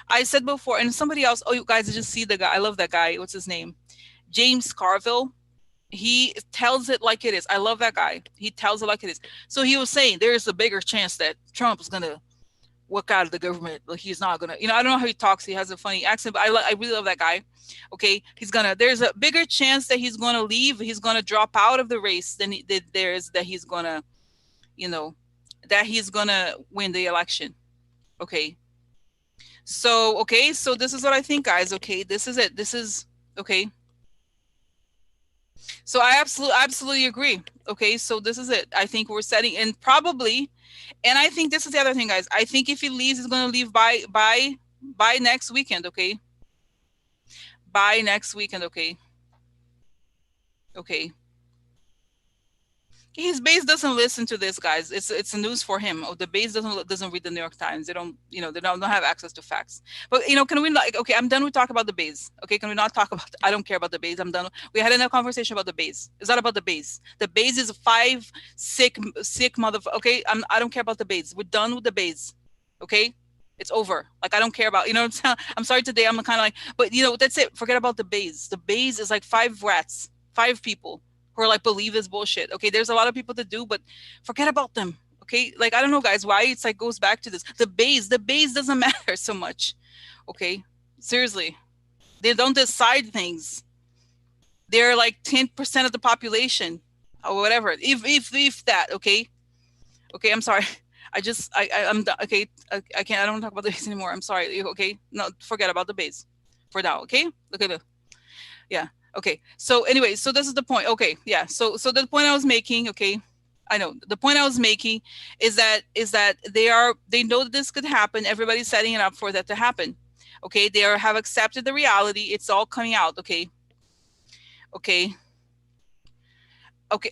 Speaker 1: I said before, and somebody else, oh, you guys just see the guy. I love that guy. What's his name? James Carville. He tells it like it is. I love that guy. He tells it like it is. So he was saying there's a bigger chance that Trump is going to work out of the government. Like he's not gonna, I don't know how he talks. He has a funny accent, but I really love that guy. Okay, there's a bigger chance that he's gonna leave. He's gonna drop out of the race than there's that he's gonna, you know, that he's gonna win the election. Okay, so this is what I think, guys. Okay, this is it. This is okay. So I absolutely agree. Okay, so this is it. I think we're setting and probably, and I think this is the other thing, guys. I think if he leaves, he's gonna leave by next weekend. Okay, by next weekend. Okay, okay. His base doesn't listen to this, guys. It's a news for him. Oh, the base doesn't read the New York Times. They don't, they don't have access to facts. But can we like? Okay, I'm done with talking about the base. Okay, can we not talk about? I don't care about the base. I'm done. We had a conversation about the base. It's not about the base. The base is five sick motherfucker. Okay, I don't care about the base. We're done with the base. Okay, it's over. Like I don't care about. I'm sorry today. I'm kind of like, but that's it. Forget about the base. The base is like five rats, five people who are like believe this bullshit. Okay, there's a lot of people that do, but forget about them. Okay, like I don't know, guys, why it's like goes back to this. The base doesn't matter so much. Okay, seriously, they don't decide things. They're like 10% of the population, or whatever. If that. Okay, okay. I'm sorry. I'm done. Okay. I can't. I don't want to talk about the base anymore. I'm sorry. Okay, no, forget about the base for now. Okay, look at it. Yeah. Okay. So anyway, so this is the point. Okay. Yeah. So the point I was making, okay. I know the point I was making is that they know that this could happen. Everybody's setting it up for that to happen. Okay. Have accepted the reality. It's all coming out. Okay. Okay. Okay.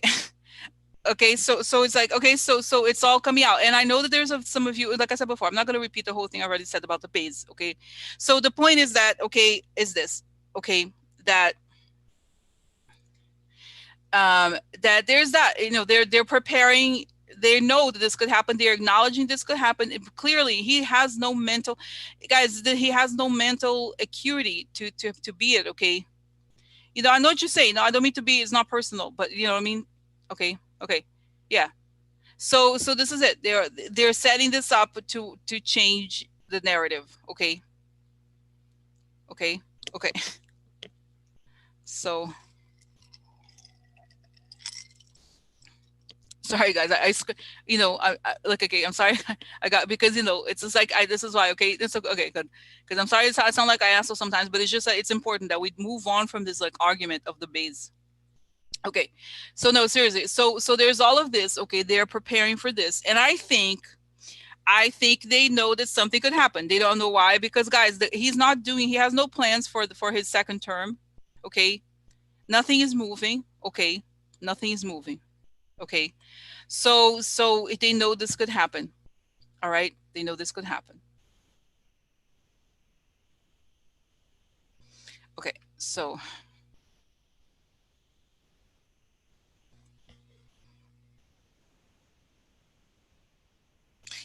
Speaker 1: Okay, so it's like, okay, so it's all coming out, and I know that there's some of you, like I said before, I'm not going to repeat the whole thing I already said about the base. Okay, so the point is that, okay, is this, okay, that that there's that, they're preparing. They know that this could happen. They're acknowledging this could happen. Clearly he has no mental, guys, that he has no mental acuity to be it. Okay, I know what you're saying. No, I don't mean to be, it's not personal, but you know what I mean. Okay, okay, yeah. So this is it. They're setting this up to change the narrative. Okay, okay, okay. So sorry, guys. Like, okay, I'm sorry. I got, because it's just like, this is why. Okay, it's okay, good. Because I'm sorry, I sound like I asshole sometimes, but it's just that it's important that we move on from this like argument of the base. Okay, so no, seriously. So there's all of this. Okay, they're preparing for this, and I think they know that something could happen. They don't know why, because guys, he's not doing. He has no plans for his second term. Okay, nothing is moving. Okay, nothing is moving. Okay, so they know this could happen. All right, they know this could happen. Okay, so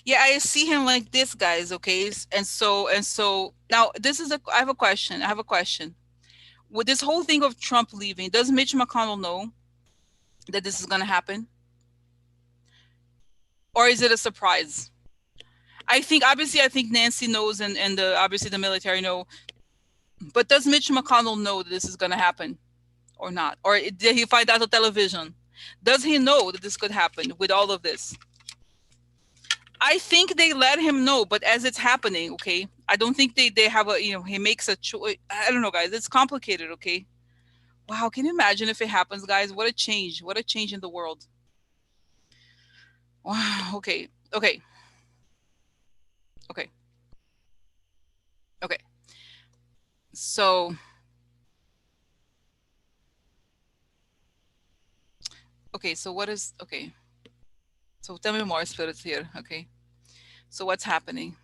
Speaker 1: yeah, I see him like this, guys. Okay, and so now I have a question. I have a question. With this whole thing of Trump leaving, does Mitch McConnell know that this is going to happen, or is it a surprise? I think Nancy knows, and obviously the military know. But does Mitch McConnell know that this is going to happen or not? Or did he find out on television? Does he know that this could happen with all of this? I think they let him know, but as it's happening, okay, I don't think they have a, he makes a choice. I don't know, guys. It's complicated, okay? Wow, can you imagine if it happens, guys? What a change. What a change in the world. Wow, okay. Okay. Okay. Okay. So, okay, so what is, okay. So tell me more, spirits here, okay? So what's happening?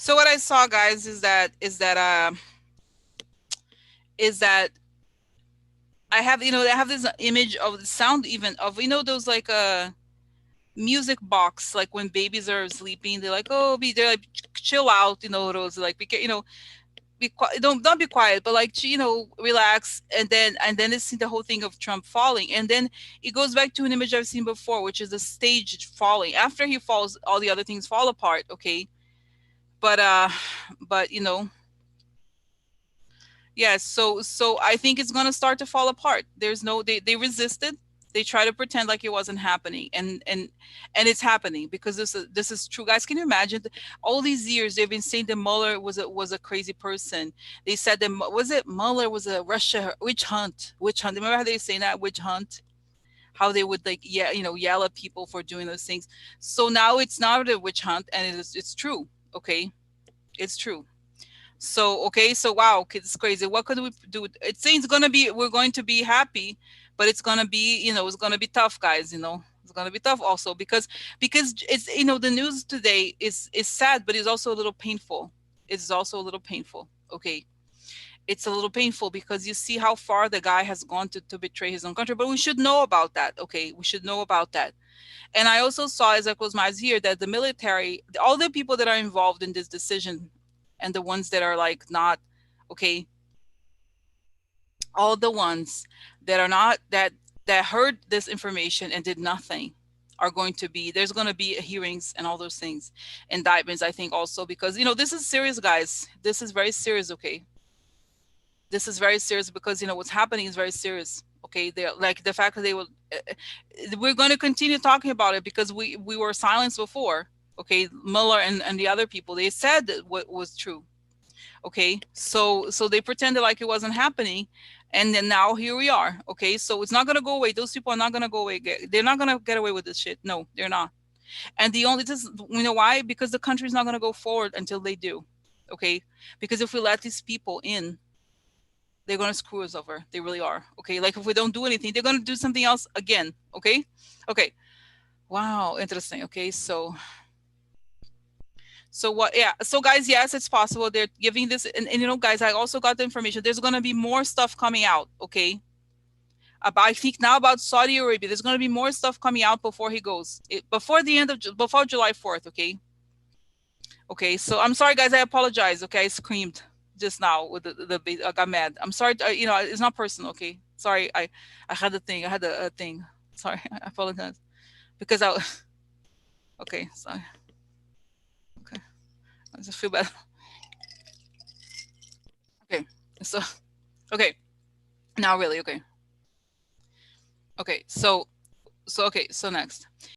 Speaker 1: So what I saw, guys, is that I have, I have this image of the sound, even of, those like music box, like when babies are sleeping, they're like, oh, they're like, chill out, those like, be quiet, don't be quiet, but like, relax. And then it's the whole thing of Trump falling, and then it goes back to an image I've seen before, which is the stage falling. After he falls, all the other things fall apart. Okay, but yes, so I think it's gonna start to fall apart. They resisted. They try to pretend like it wasn't happening, and it's happening, because this is true, guys. Can you imagine? All these years they've been saying that Mueller was a crazy person. They said that was it Mueller was a Russia witch hunt, witch hunt. Remember how they say that, witch hunt? How they would, like, yeah, yell at people for doing those things. So now it's not a witch hunt, and it's true. Okay, it's true. So okay, so wow, okay, it's crazy. What could we do? It seems gonna be we're going to be happy, but it's gonna be, it's gonna be tough, guys. It's gonna be tough also, because it's, the news today is sad, but it's also a little painful. It's also a little painful. Okay, it's a little painful because you see how far the guy has gone to betray his own country. But we should know about that. Okay, we should know about that. And I also saw, as I close my eyes here, that the military, all the people that are involved in this decision, and the ones that are like not, okay, all the ones that are not, that heard this information and did nothing, are going to be, there's going to be hearings and all those things, indictments, I think, also, because this is serious, guys. This is very serious. Okay, this is very serious, because what's happening is very serious. Okay, they're like, the fact that they will, we're going to continue talking about it, because we were silenced before. Okay, Mueller and the other people, they said that what was true. Okay, so they pretended like it wasn't happening, and then now here we are. Okay, so it's not going to go away. Those people are not going to go away. They're not going to get away with this shit. No, they're not. And the only this, why? Because the country's not going to go forward until they do. Okay, because if we let these people in, they're going to screw us over. They really are. Okay, like, if we don't do anything, they're going to do something else again. Okay, okay, wow, interesting. Okay, so what? Yeah. So guys, yes, it's possible. They're giving this, and guys, I also got the information. There's gonna be more stuff coming out. Okay. About, I think now, about Saudi Arabia. There's gonna be more stuff coming out before he goes. Before the end of before July 4th. Okay. Okay. So I'm sorry, guys. I apologize. Okay, I screamed just now with I got mad. I'm sorry. It's not personal. Okay. Sorry. I had a thing. I had a thing. Sorry. I apologize because I. Okay. Sorry. Okay. I just feel bad. Okay. So okay. Now really. Okay. Okay. So okay. So next.